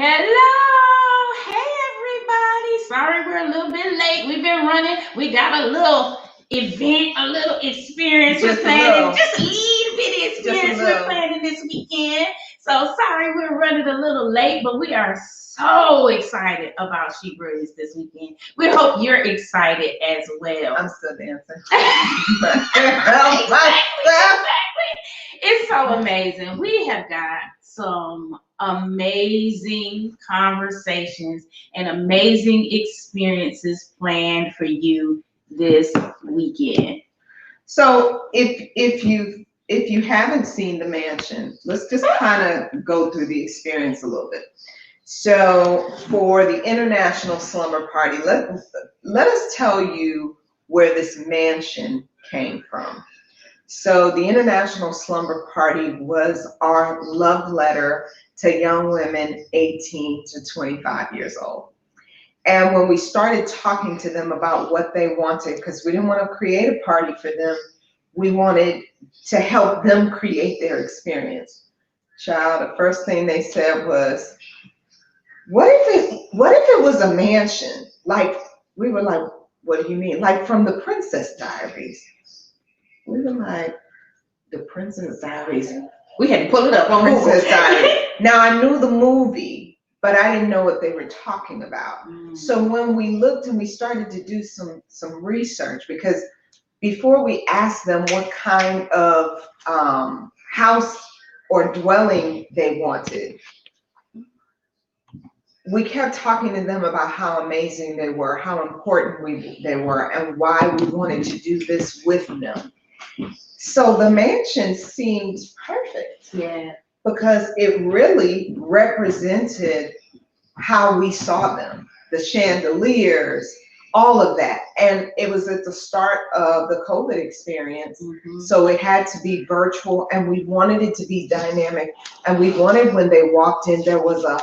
Hello, hey everybody. Sorry we're a little bit late. We've been running. We got a little event, a little experience we're planning. Just a little bit of experience we're planning this weekend. So sorry we're running a little late, but we are so excited about SHEBrilliance this weekend. We hope you're excited as well. I'm still dancing. Exactly. It's so amazing. We have got some amazing conversations and amazing experiences planned for you this weekend. So if you haven't seen the mansion, let's just kind of go through the experience a little bit. So for the International Slumber Party, let us tell you where this mansion came from. So the International Slumber Party was our love letter to young women 18 to 25 years old. And when we started talking to them about what they wanted, because we didn't want to create a party for them, we wanted to help them create their experience. Child, the first thing they said was, what if it was a mansion? Like, we were like, what do you mean? Like from the Princess Diaries. We were like, the Princess Diaries. We had to pull it up on Princess Google. Diaries. Now I knew the movie, but I didn't know what they were talking about. So when we looked and we started to do some research, because before we asked them what kind of house or dwelling they wanted, we kept talking to them about how amazing they were, how important they were, and why we wanted to do this with them. So the mansion seemed perfect. Yeah. Because it really represented how we saw them, the chandeliers, all of that. And it was at the start of the COVID experience. So it had to be virtual, and we wanted it to be dynamic. And we wanted, when they walked in, there was a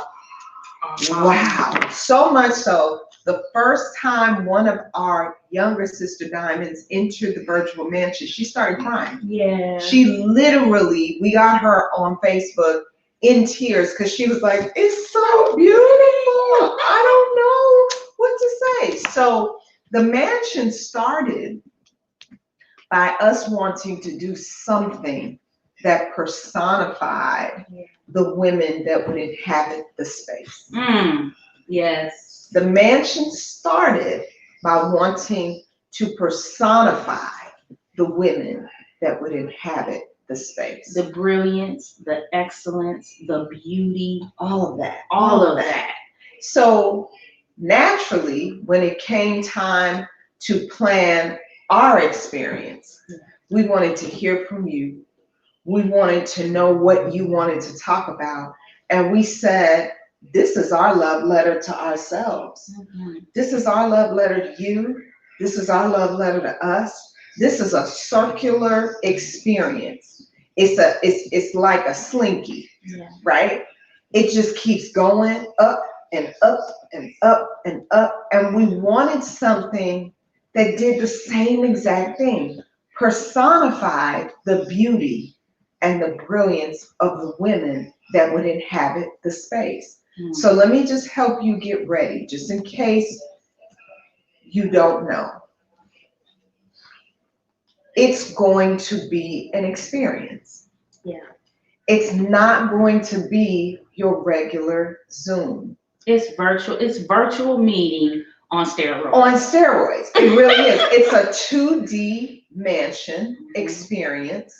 wow. So much so, the first time one of our younger sister Diamonds entered the virtual mansion, she started crying. Yeah. She literally, we got her on Facebook in tears because she was like, it's so beautiful. I don't know what to say. So the mansion started by us wanting to do something that personified the women that would inhabit the space. Yes. The mansion started by wanting to personify the women that would inhabit the space. The brilliance, the excellence, the beauty, all of that. All of that. So naturally, when it came time to plan our experience, we wanted to hear from you. We wanted to know what you wanted to talk about. And we said, this is our love letter to ourselves. This is our love letter to you. This is our love letter to us. This is a circular experience. It's like a slinky, right? It just keeps going up and up and up and up. And we wanted something that did the same exact thing, personified the beauty and the brilliance of the women that would inhabit the space. So let me just help you get ready, just in case you don't know. It's going to be an experience. Yeah. It's not going to be your regular Zoom. It's virtual. It's virtual meeting on steroids. On steroids. It really is. It's a 2D mansion experience.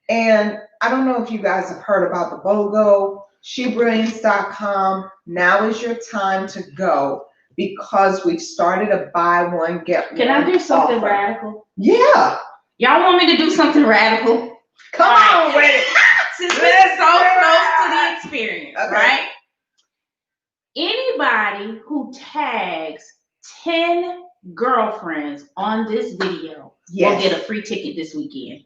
And I don't know if you guys have heard about the BOGO. SHEBrilliance.com. Now is your time to go, because we've started a buy one, get one. Can I do something offer. Radical? Yeah. Y'all want me to do something radical? Come on with it. Since we're so close to the experience, right? Anybody who tags 10 girlfriends on this video will get a free ticket this weekend.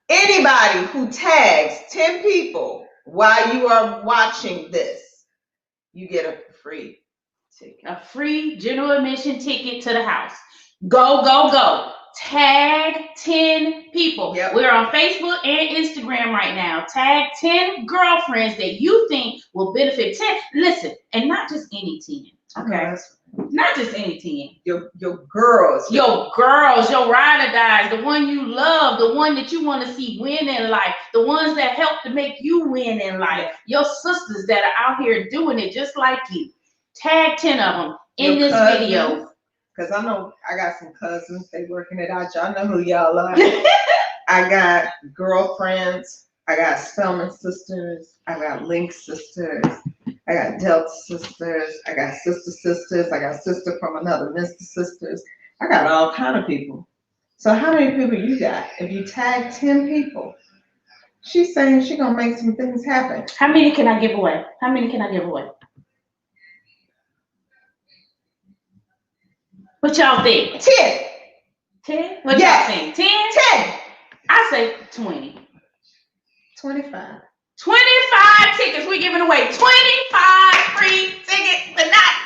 Anybody who tags 10 people while you are watching this, you get a free ticket. A free general admission ticket to the house. Go, go, go. tag 10 people. Yep. We're on Facebook and Instagram right now. Tag 10 girlfriends that you think will benefit 10. Listen, and not just any 10. Okay. Not just any 10. Your girls. Your girls, your ride or dies, the one you love, the one that you want to see win in life, the ones that help to make you win in life, your sisters that are out here doing it just like you. Tag 10 of them in this video. Because I know I got some cousins, they working it out. Y'all know who y'all are. I got girlfriends, I got Spelman sisters, I got Link sisters, I got Delta sisters, I got sisters, I got sister from another Mr. sisters. I got all kind of people. So how many people you got? If you tag 10 people, she's saying she's gonna make some things happen. How many can I give away? How many can I give away? What y'all think? 10. 10? What y'all think? 10? 10. I say 20. 25. 25 tickets. We're giving away 25 free tickets tonight.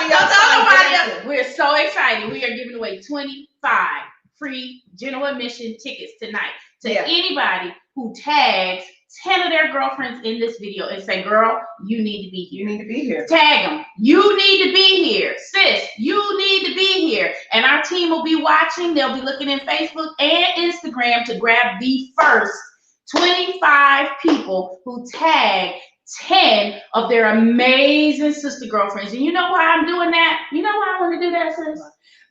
Don't tell nobody else. We're so excited. We are giving away 25 free general admission tickets tonight to anybody who tags 10 of their girlfriends in this video and say, girl, you need to be here. You need to be here. Tag them. You need to be here. Sis, you need to be here. And our team will be watching. They'll be looking in Facebook and Instagram to grab the first 25 people who tag 10 of their amazing sister girlfriends. And you know why I'm doing that? You know why I want to do that, sis?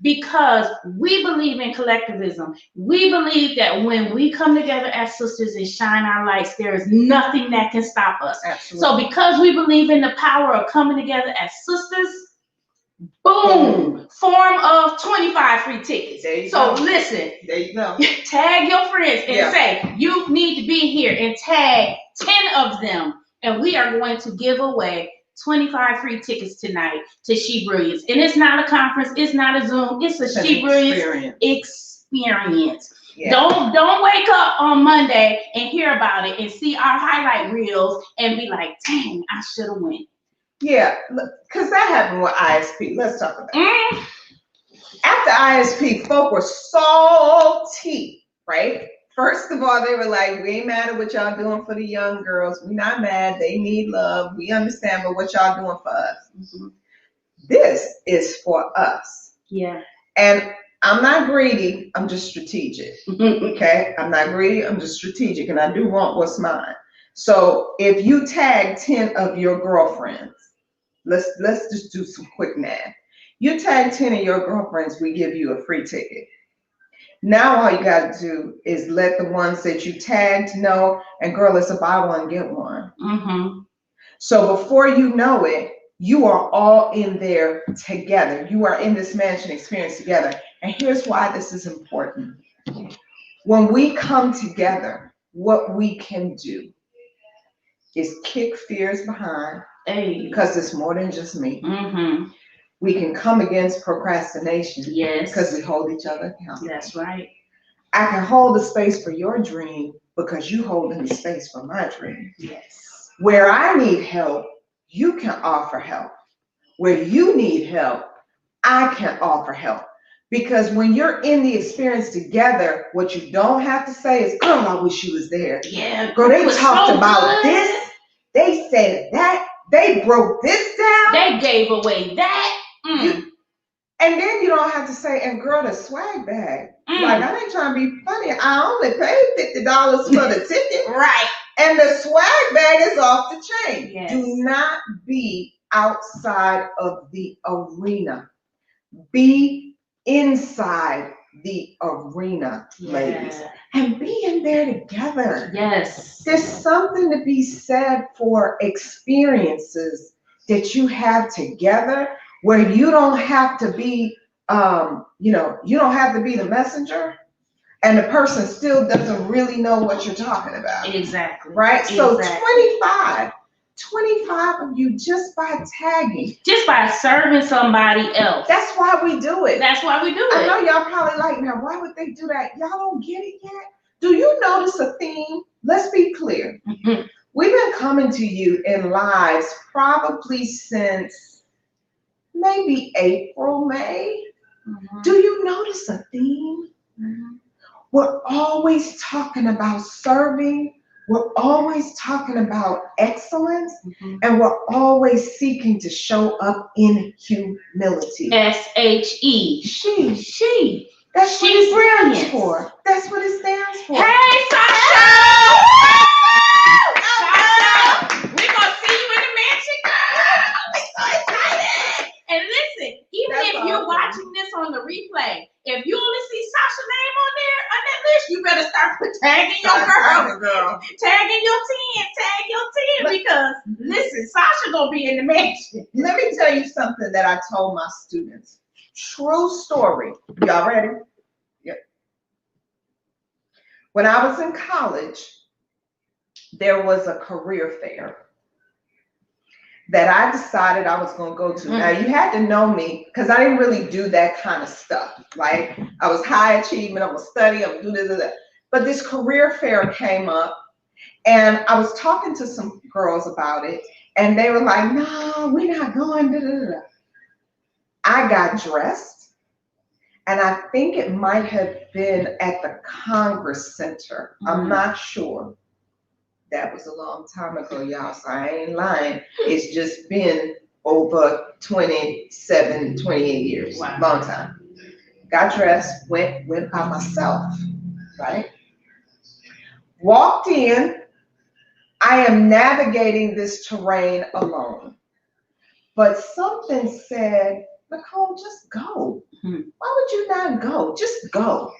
Because we believe in collectivism. We believe that when we come together as sisters and shine our lights, there is nothing that can stop us. Absolutely. So because we believe in the power of coming together as sisters, boom, form of 25 free tickets. So listen, there you go. Tag your friends and say, you need to be here, and tag 10 of them. And we are going to give away 25 free tickets tonight to SHEBrilliance. And it's not a conference, it's not a Zoom, it's a SHEBrilliance experience. Yeah. Don't wake up on Monday and hear about it and see our highlight reels and be like, dang, I should have went. Yeah, because that happened with ISP. Let's talk about it. After ISP, folk were salty, right? First of all, they were like, we ain't mad at what y'all doing for the young girls. We're not mad. They need love. We understand, but what y'all doing for us? Mm-hmm. This is for us. Yeah. And I'm not greedy. I'm just strategic. Okay? I'm not greedy. I'm just strategic. And I do want what's mine. So if you tag 10 of your girlfriends, let's just do some quick math. You tag 10 of your girlfriends, we give you a free ticket. Now all you got to do is let the ones that you tagged know, and girl, it's a buy one, get one. Mm-hmm. So before you know it, you are all in there together. You are in this mansion experience together. And here's why this is important. When we come together, what we can do is kick fears behind, because it's more than just me. Mm-hmm. We can come against procrastination. Yes. Because we hold each other accountable. That's right. I can hold the space for your dream because you hold in the space for my dream. Yes. Where I need help, you can offer help. Where you need help, I can offer help. Because when you're in the experience together, what you don't have to say is, girl, I wish you was there. Yeah. Girl, they talked about this. They said that. They broke this down. They gave away that. And then you don't have to say, and girl, the swag bag. Like, I ain't trying to be funny. I only paid $50 for the ticket. Right. And the swag bag is off the chain. Yes. Do not be outside of the arena. Be inside the arena, ladies. And be in there together. Yes. There's something to be said for experiences that you have together, where you don't have to be, you don't have to be the messenger, and the person still doesn't really know what you're talking about. Exactly. Right? Exactly. So 25 of you just by tagging. Just by serving somebody else. That's why we do it. That's why we do it. I know y'all probably like, now why would they do that? Y'all don't get it yet? Do you notice a theme? Let's be clear. We've been coming to you in lives probably since maybe April, May. Do you notice a theme? We're always talking about serving. We're always talking about excellence. And we're always seeking to show up in humility. SHE. She. That's what it stands for. That's what it stands for. Hey, Sasha! Sasha! We're going to see you in the mansion, girl. I'm so excited. And listen, even if you're watching this on the replay, if you only see Sasha's name on that list, you better start tagging your girl. Tagging your 10. Tag your 10 because, listen, Sasha going to be in the mansion. Let me tell you something that I told my students. True story. Y'all ready? Yep. When I was in college, there was a career fair that I decided I was going to go to. Now, you had to know me because I didn't really do that kind of stuff. Like, I was high achievement, I'm going to study, I'm going to do this. But this career fair came up, and I was talking to some girls about it, and they were like, no, we're not going. Da, da, da. I got dressed, and I think it might have been at the Congress Center. I'm not sure. That was a long time ago, y'all, so I ain't lying. It's just been over 28 years. Wow. Long time. Got dressed, went by myself, right? Walked in. I am navigating this terrain alone. But something said, Nicole, just go. Why would you not go? Just go.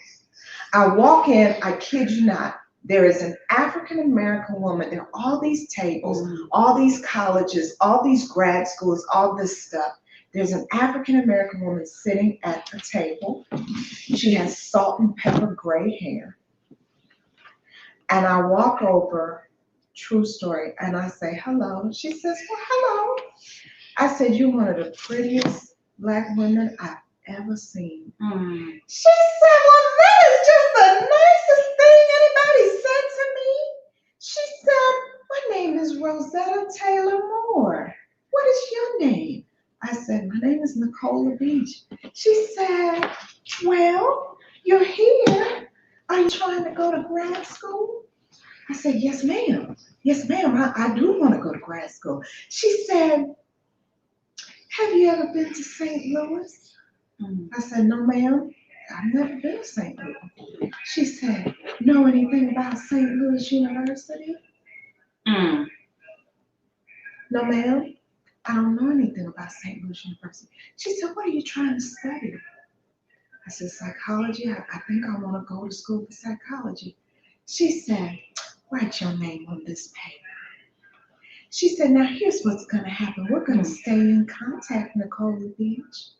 I walk in, I kid you not. There is an African-American woman. There are all these tables, all these colleges, all these grad schools, all this stuff. There's an African-American woman sitting at the table. She has salt and pepper gray hair. And I walk over, true story, and I say, hello. She says, well, hello. I said, you're one of the prettiest Black women I've ever seen. She said, well, that is just the nicest thing anybody said to me. She said, my name is Rosetta Taylor Moore. What is your name? I said, my name is Nicola Beach. She said, well, you're here. Are you trying to go to grad school? I said, yes, ma'am. Yes, ma'am, I do want to go to grad school. She said, have you ever been to St. Louis? I said, no, ma'am, I've never been to St. Louis. She said, know anything about St. Louis University? No, ma'am, I don't know anything about St. Louis University. She said, what are you trying to study? I said, psychology. I think I want to go to school for psychology. She said, write your name on this paper. She said, now here's what's going to happen. We're going to stay in contact, Nicola Beach.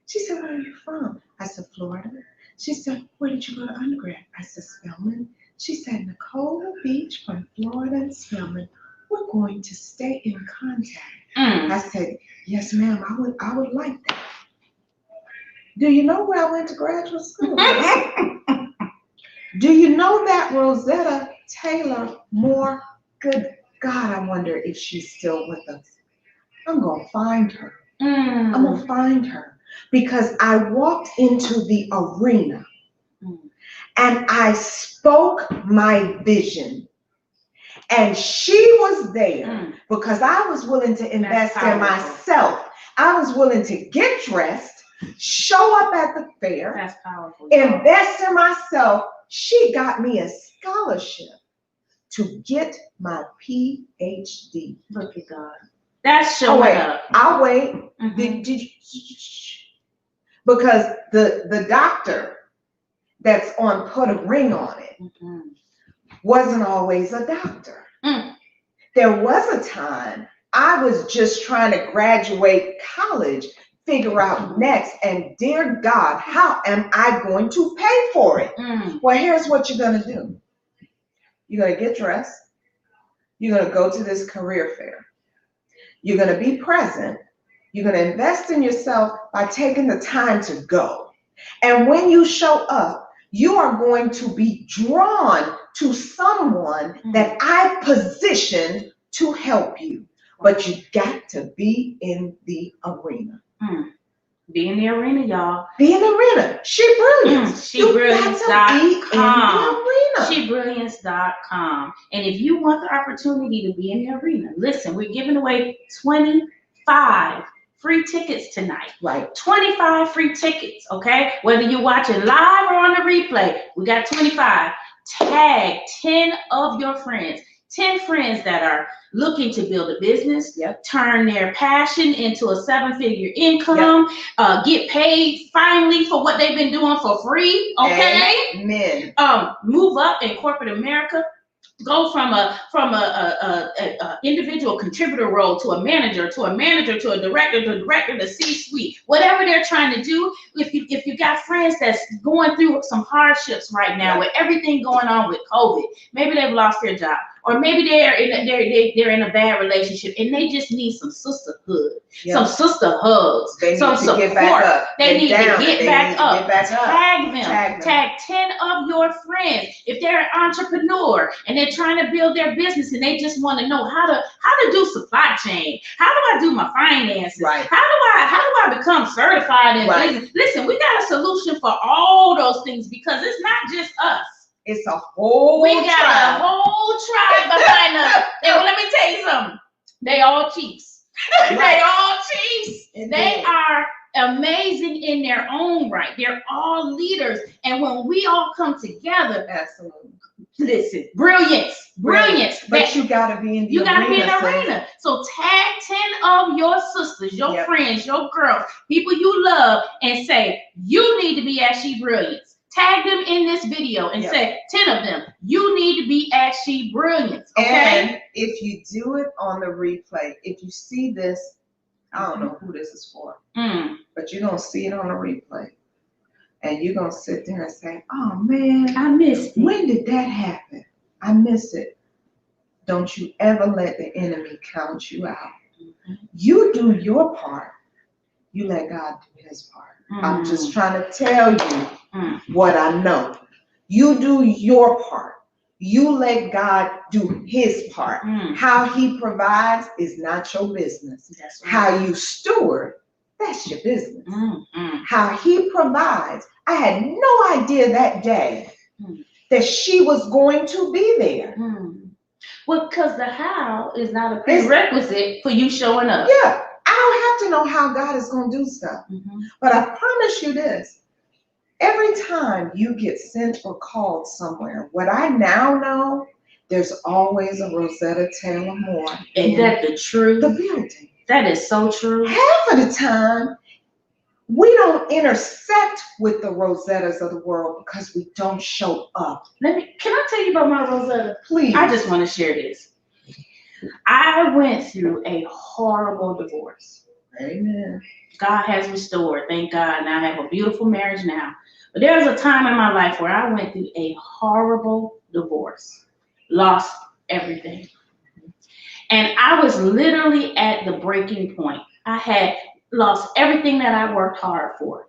She said, where are you from? I said, Florida. She said, where did you go to undergrad? I said, Spelman. She said, Nicola Beach from Florida and Spelman. We're going to stay in contact. I said, yes, ma'am, I would like that. Do you know where I went to graduate school? Do you know that Rosetta Taylor Moore? Good God, I wonder if she's still with us. I'm going to find her. I'm going to find her. Because I walked into the arena and I spoke my vision. And she was there because I was willing to invest in myself. I was willing to get dressed, show up at the fair, that's powerful, invest in myself. She got me a scholarship to get my PhD. Look at God. That's showing up. I'll wait. Because the doctor that's on put a ring on it wasn't always a doctor. There was a time I was just trying to graduate college, figure out next, and dear God, how am I going to pay for it? Well, here's what you're going to do. You're going to get dressed. You're going to go to this career fair. You're going to be present. You're going to invest in yourself by taking the time to go. And when you show up, you are going to be drawn to someone that I positioned to help you. But you got to be in the arena. Be in the arena, y'all. Be in the arena. SHEBrilliance. SHEBrilliance.com. SHEBrilliance.com. And if you want the opportunity to be in the arena, listen, we're giving away 25 free tickets tonight. Right. 25 free tickets, okay? Whether you're watching live or on the replay, we got 25. Tag 10 of your friends. 10 friends that are looking to build a business, turn their passion into a 7-figure income, get paid finally for what they've been doing for free, okay? Amen. Move up in corporate America. Go from a individual contributor role to a manager, to a director, to C-suite. Whatever they're trying to do, if you got friends that's going through some hardships right now with everything going on with COVID, maybe they've lost their job, or maybe they're in a bad relationship and they just need some sisterhood, some sister hugs, some support. Get back up. They need to get back up. Tag them. Tag 10 of your friends. If they're an entrepreneur and they're trying to build their business and they just want to know how to do supply chain, how do I do my finances, how do I become certified in business? Listen, we got a solution for all those things, because it's not just us. It's a whole tribe. A whole tribe behind us. And let me tell you something. They all chiefs. They all chiefs. They are amazing in their own right. They're all leaders. And when we all come together, absolutely. Listen, brilliance. But you gotta be in the arena. So tag 10 of your sisters, your friends, your girls, people you love, and say, you need to be at SHEBrilliance. Tag them in this video and say, 10 of them, you need to be at SHEBrilliance. Okay. And if you do it on the replay, if you see this, I don't know who this is for, but you're gonna see it on the replay. And you're going to sit there and say, oh, man, I missed it. When did that happen? I missed it. Don't you ever let the enemy count you out. You do your part. You let God do his part. I'm just trying to tell you what I know. You do your part. You let God do his part. How he provides is not your business. That's right. How you steward, that's your business. How he provides. I had no idea that day that she was going to be there. Well, because the how is not a prerequisite for you showing up. Yeah. I don't have to know how God is going to do stuff. But I promise you this. Every time you get sent or called somewhere, what I now know, there's always a Rosetta Taylor Moore. Is that the truth? The building. That is so true. Half of the time, we don't intersect with the Rosettas of the world because we don't show up. Can I tell you about my Rosetta? Please. I just want to share this. I went through a horrible divorce. Amen. God has restored, thank God, and I have a beautiful marriage now. But there was a time in my life where I went through a horrible divorce, lost everything. And I was literally at the breaking point. I had lost everything that I worked hard for,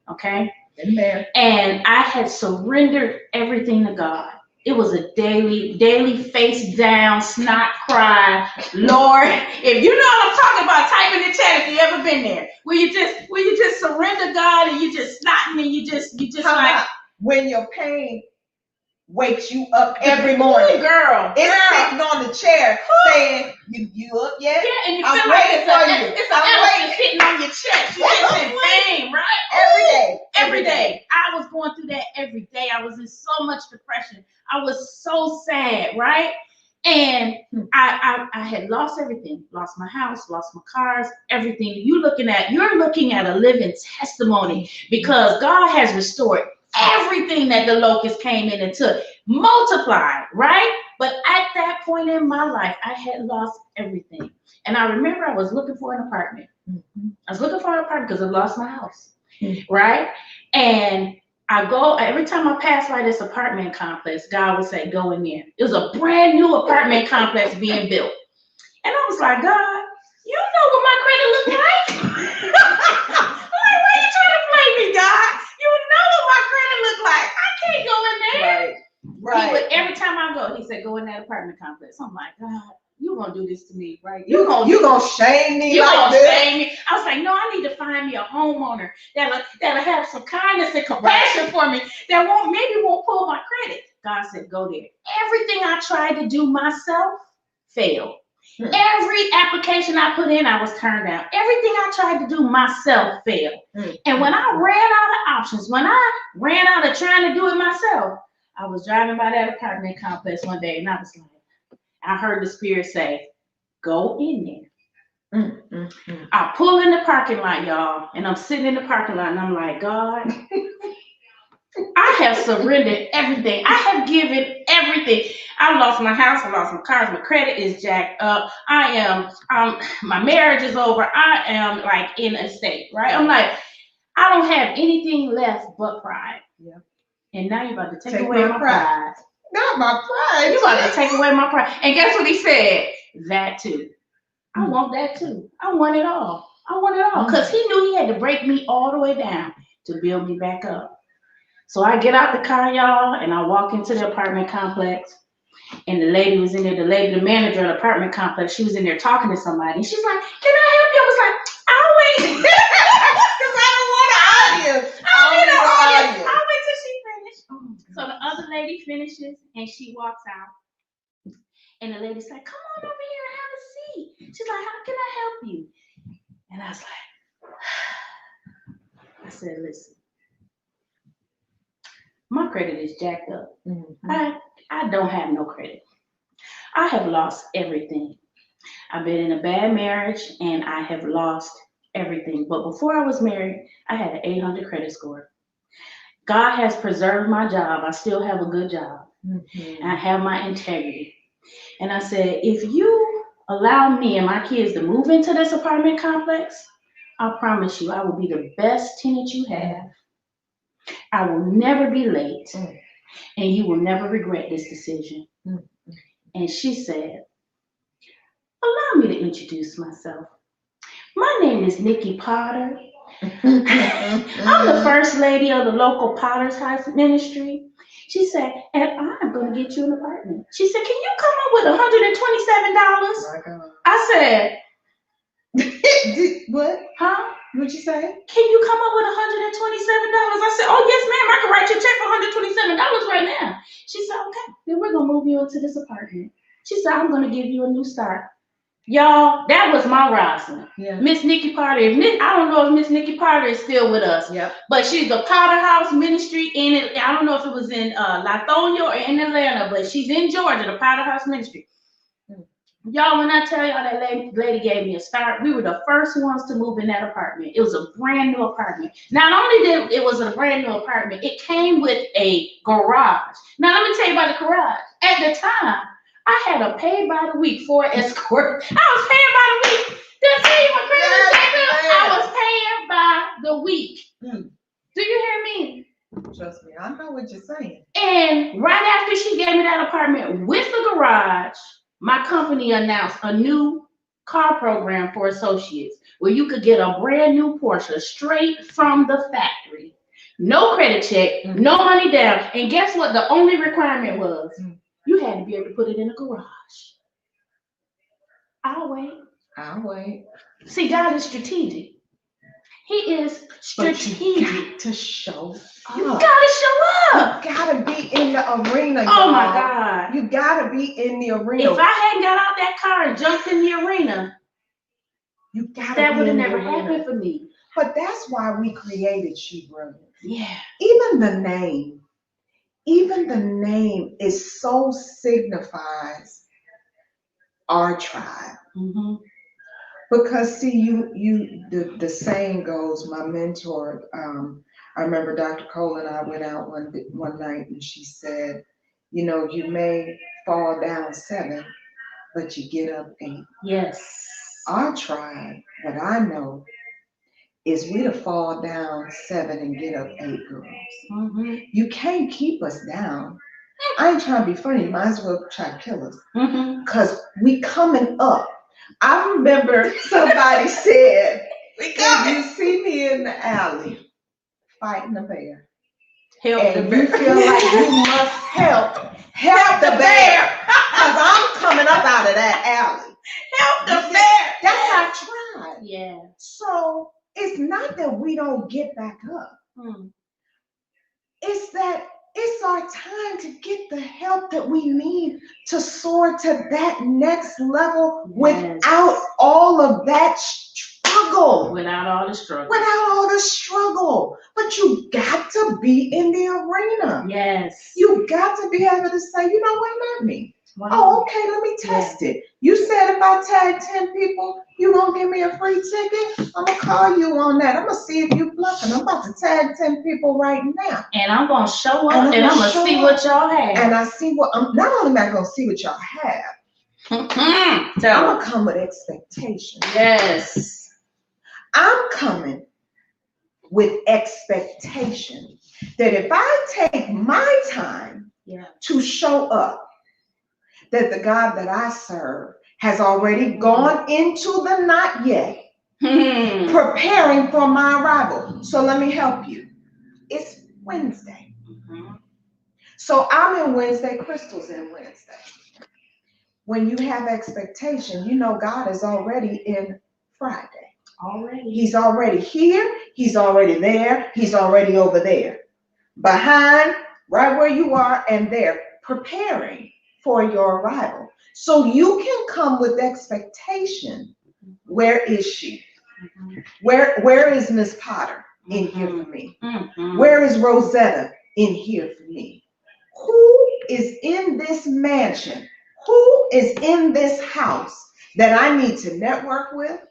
okay? Amen. And I had surrendered everything to God. It was a daily face down, snot cry. Lord, if you know what I'm talking about, type in the chat if you ever been there. Where you just surrender God and you just snotting and you just like when your pain wakes you up every morning. Girl. It's sitting on the chair saying, you up yet? Yeah, and you feel like it's an elephant sitting on your chest. You're just in pain, right? Every day. I was going through that every day. I was in so much depression. I was so sad, right? And I had lost everything. Lost my house, lost my cars, everything. You're looking at a living testimony because God has restored everything that the locust came in and took, multiplied, right? But at that point in my life, I had lost everything. And I remember I was looking for an apartment. I was looking for an apartment because I lost my house, right? And I go, every time I pass by this apartment complex, God would say, go in there. It was a brand new apartment complex being built. And I was like, God, you know what my credit look like? Like, why are you trying to play me, God? You know what my credit look like. I can't go in there. Right. Every time I go, he said, go in that apartment complex. I'm like, God, you gonna do this to me, right? You gonna shame me you like gonna this? shame me. I was like, no, I need to find me a homeowner that'll have some kindness and compassion for me, that won't pull my credit. God said, go there. Everything I tried to do myself failed. Every application I put in, I was turned down. Everything I tried to do myself failed. And when I ran out of options, when I ran out of trying to do it myself, I was driving by that apartment complex one day, and I was like, I heard the Spirit say, go in there. I pull in the parking lot, y'all, and I'm sitting in the parking lot, and I'm like, God, I have surrendered everything. I have given everything. I lost my house. I lost my cars. My credit is jacked up. I am, my marriage is over. I am like in a state, right? I'm like, I don't have anything left but pride. Yeah. And now you're about to take away my pride. Not my pride. You're about to take away my pride. And guess what he said? That too. I want that too. I want it all. I want it all. Because he knew he had to break me all the way down to build me back up. So I get out the car, y'all, and I walk into the apartment complex. And the lady was in there, the manager of the apartment complex, she was in there talking to somebody. And she's like, can I help you? I was like, I'll wait. Because I don't want an audience. I'll wait till she finishes. So the other lady finishes and she walks out. And the lady's like, come on over here and have a seat. She's like, how can I help you? And I was like, I said, listen, my credit is jacked up. I don't have no credit. I have lost everything. I've been in a bad marriage and I have lost everything. But before I was married, I had an 800 credit score. God has preserved my job. I still have a good job. And I have my integrity. And I said, if you allow me and my kids to move into this apartment complex, I promise you I will be the best tenant you have. I will never be late. And you will never regret this decision. And she said, allow me to introduce myself. My name is Nikki Potter. I'm the first lady of the local Potter's House Ministry. She said, and I'm going to get you an apartment. She said, can you come up with $127? I said, what? Huh? What'd you say? Can you come up with $127? I said, oh, yes, ma'am. I can write you a check for $127 right now. She said, okay, then we're going to move you into this apartment. She said, I'm going to give you a new start. Y'all, that was my Rosalind. Miss Nikki Potter. I don't know if Miss Nikki Potter is still with us. But she's the Potter House Ministry in it. I don't know if it was in Lithonia or in Atlanta, but she's in Georgia, the Potter House Ministry. Y'all, when I tell y'all that lady gave me a start, we were the first ones to move in that apartment. It was a brand new apartment. Not only did it was a brand new apartment, it came with a garage. Now, let me tell you about the garage. At the time, I had a pay by the week for an escort. I was paying by the week. Did I tell you my credit? I was paying by the week. Do you hear me? Trust me, I know what you're saying. And right after she gave me that apartment with the garage, my company announced a new car program for associates where you could get a brand new Porsche straight from the factory. No credit check, no money down. And guess what? The only requirement was you had to be able to put it in a garage. I'll wait. See, God is strategic. He is strategic. But you got to show up. You gotta show up. You gotta be in the arena. Oh my God. You gotta be in the arena. If I hadn't got out that car and jumped in the arena, that would have never happened for me. But that's why we created SHEBrilliance. Yeah. Even the name is so signifies our tribe. Because see, the saying goes, my mentor, I remember Dr. Cole and I went out one night and she said, you know, you may fall down 7, but you get up 8. Yes. Our tribe, what I know, is we to fall down 7 and get up 8 girls. You can't keep us down. I ain't trying to be funny. You might as well try to kill us. Because we coming up. I remember somebody said, if you see me in the alley fighting a bear, and you feel like you must help the bear, because I'm coming up out of that alley. it's not that we don't get back up. It's that it's our time to get the help that we need to soar to that next level without all of that struggle. Without all the struggle. Without all the struggle. But you got to be in the arena. Yes. You got to be able to say, you know what, not me. Wow. Oh, okay, let me test it. You said if I tag 10 people, you gonna give me a free ticket? I'm gonna call you on that. I'm gonna see if you bluffing. I'm about to tag 10 people right now. And I'm gonna show up and I'm gonna see what y'all have. And I see what I'm not only am I gonna see what y'all have, I'm gonna come with expectations. Yes. I'm coming with expectation that if I take my time to show up, that the God that I serve has already gone into the not yet, preparing for my arrival. So let me help you. It's Wednesday. So I'm in Wednesday, Crystal's in Wednesday. When you have expectation, you know God is already in Friday. Already. He's already here. He's already there. He's already over there. Behind, right where you are, and there, preparing for your arrival. So you can come with expectation. Where is she? Where is Miss Potter in here for me? Where is Rosetta in here for me? Who is in this mansion? Who is in this house that I need to network with?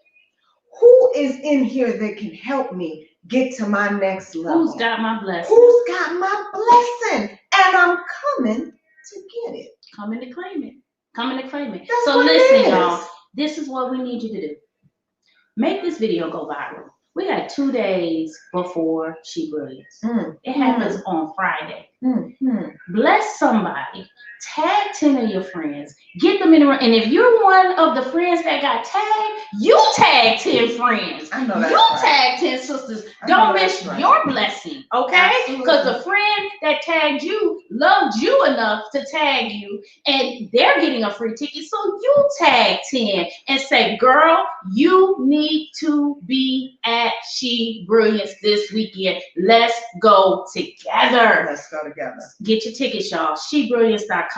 Who is in here that can help me get to my next level? Who's got my blessing? Who's got my blessing? And I'm coming to get it. Coming to claim it. Coming to claim it. That's so listen, y'all. This is what we need you to do. Make this video go viral. We got 2 days before SHEBrilliance. It happens on Friday. Bless somebody. Tag 10 of your friends. Get them in the room. And if you're one of the friends that got tagged, you tag 10 friends. I know that's you right. Tag 10 sisters. Don't miss your blessing, okay? Because the friend that tagged you loved you enough to tag you, and they're getting a free ticket. So you tag 10 and say, girl, you need to be at SHEBrilliance this weekend. Let's go together. Let's go together. Get your tickets, y'all. SHEBrilliance.com.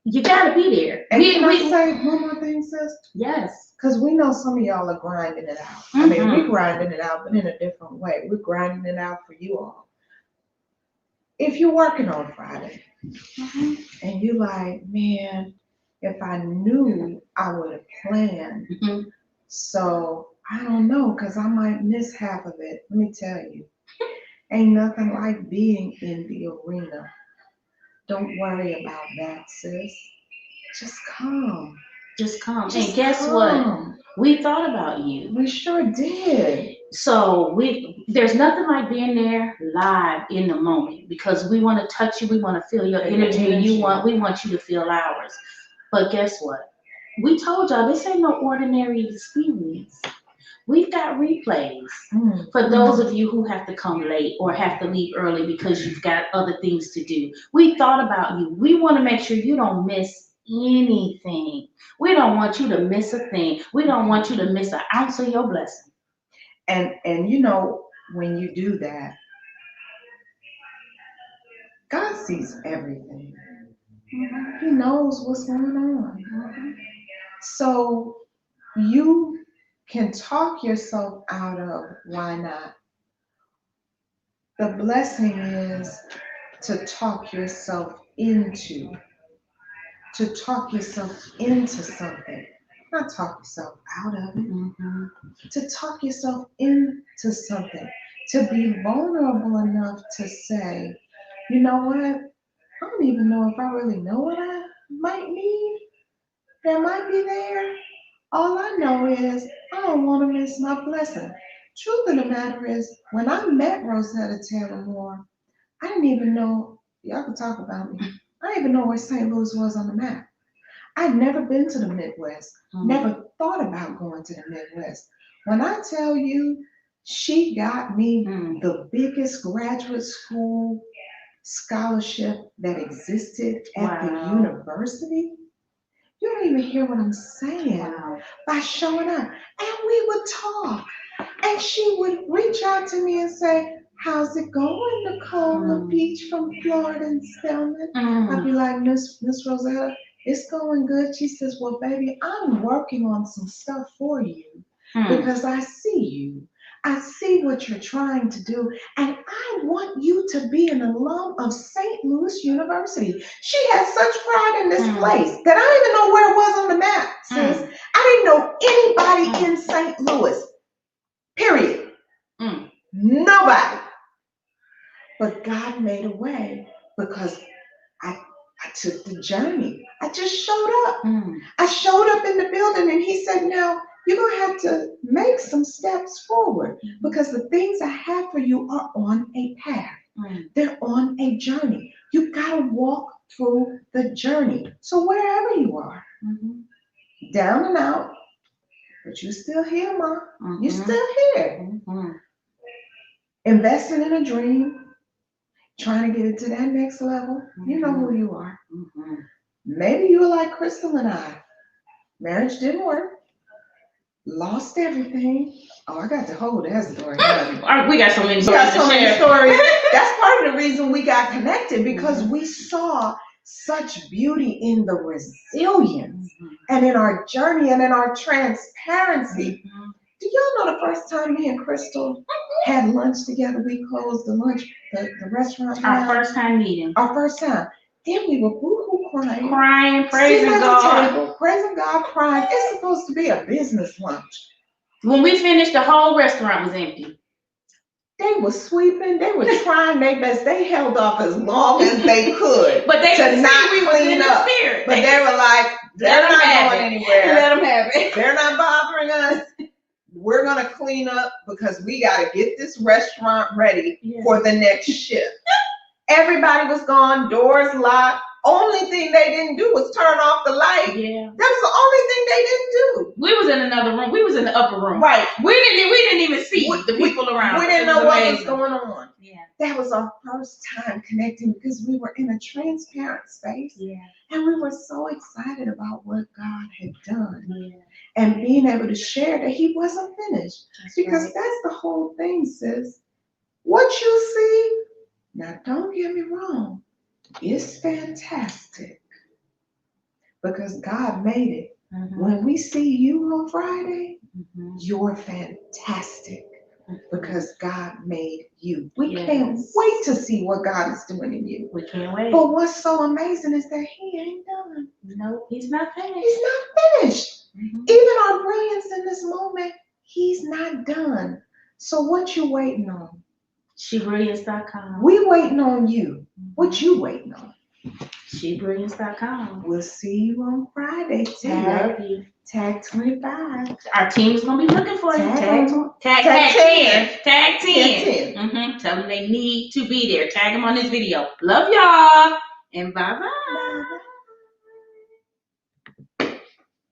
You gotta be there. And can I say one more thing, sis? Yes. Because we know some of y'all are grinding it out. I mean, we're grinding it out, but in a different way. We're grinding it out for you all. If you're working on Friday and you're like, man, if I knew, I would have planned. So I don't know, because I might miss half of it. Let me tell you, ain't nothing like being in the arena. Don't worry about that, sis. Just come. Just come. Just and guess what? We thought about you. We sure did. So there's nothing like being there live in the moment, because we want to touch you. We want to feel your energy. We want you to feel ours. But guess what? We told y'all this ain't no ordinary experience. We've got replays for those of you who have to come late or have to leave early because you've got other things to do. We thought about you. We want to make sure you don't miss anything. We don't want you to miss a thing. We don't want you to miss an ounce of your blessing. And you know, when you do that, God sees everything. He knows what's going on. So you can talk yourself out of why not. The blessing is to talk yourself into something, not talk yourself out of it. To talk yourself into something, to be vulnerable enough to say, you know what, I don't even know if I really know what I might need. That might be there. All I know is I don't want to miss my blessing. Truth of the matter is, when I met Rosetta Taylor Moore, I didn't even know, y'all can talk about me, I didn't even know where St. Louis was on the map. I'd never been to the Midwest, never thought about going to the Midwest. When I tell you, she got me the biggest graduate school scholarship that existed at the university. You don't even hear what I'm saying by showing up. And we would talk. And she would reach out to me and say, how's it going, Nicole, the beach from Florida and Spelman? I'd be like, Miss Rosetta, it's going good. She says, well, baby, I'm working on some stuff for you because I see you. I see what you're trying to do, and I want you to be an alum of St. Louis University. She had such pride in this place that I didn't even know where it was on the map, sis. I didn't know anybody in St. Louis, period. Nobody. But God made a way because I took the journey. I just showed up. I showed up in the building and he said, now you're going to have to make some steps forward because the things I have for you are on a path. They're on a journey. You got to walk through the journey. So wherever you are, down and out, but you still here, Ma. You still here. Investing in a dream, trying to get it to that next level. You know who you are. Maybe you were like Crystal and I. Marriage didn't work. Lost everything. Oh, I got to hold that story. We got so many stories to share. Stories. That's part of the reason we got connected because we saw such beauty in the resilience and in our journey and in our transparency. Do y'all know the first time me and Crystal had lunch together? We closed the restaurant. Our first time meeting. Our first time. Then we were boo-hoo crying. Crying, praising God. Table, praising God, crying. It's supposed to be a business lunch. When we finished, the whole restaurant was empty. They were sweeping. They were trying their best. They held off as long as they could. But they could not we clean up. Spirit. But they were like, they're not going anywhere. Let them have it. They're not bothering us. We're going to clean up because we got to get this restaurant ready for the next shift. Everybody was gone, doors locked. Only thing they didn't do was turn off the light. Yeah. That was the only thing they didn't do. We was in another room. We was in the upper room. Right. We didn't even see the people around. We didn't know what was going on. Yeah. That was our first time connecting because we were in a transparent space. Yeah. And we were so excited about what God had done. Yeah. And being able to share that he wasn't finished. That's the whole thing, sis. What you see, now don't get me wrong, it's fantastic. Because God made it. When we see you on Friday, you're fantastic. Because God made you. We can't wait to see what God is doing in you. We can't wait. But what's so amazing is that he ain't done. No, he's not finished. He's not finished. Even our brilliance in this moment, he's not done. So what you waiting on? SHEBrilliance.com. We waiting on you. What you waiting on? SHEBrilliance.com. We'll see you on Friday. Tag 25. Our team's gonna be looking for you. Tag 10. Tag 10. Tell them they need to be there. Tag them on this video. Love y'all. And bye-bye.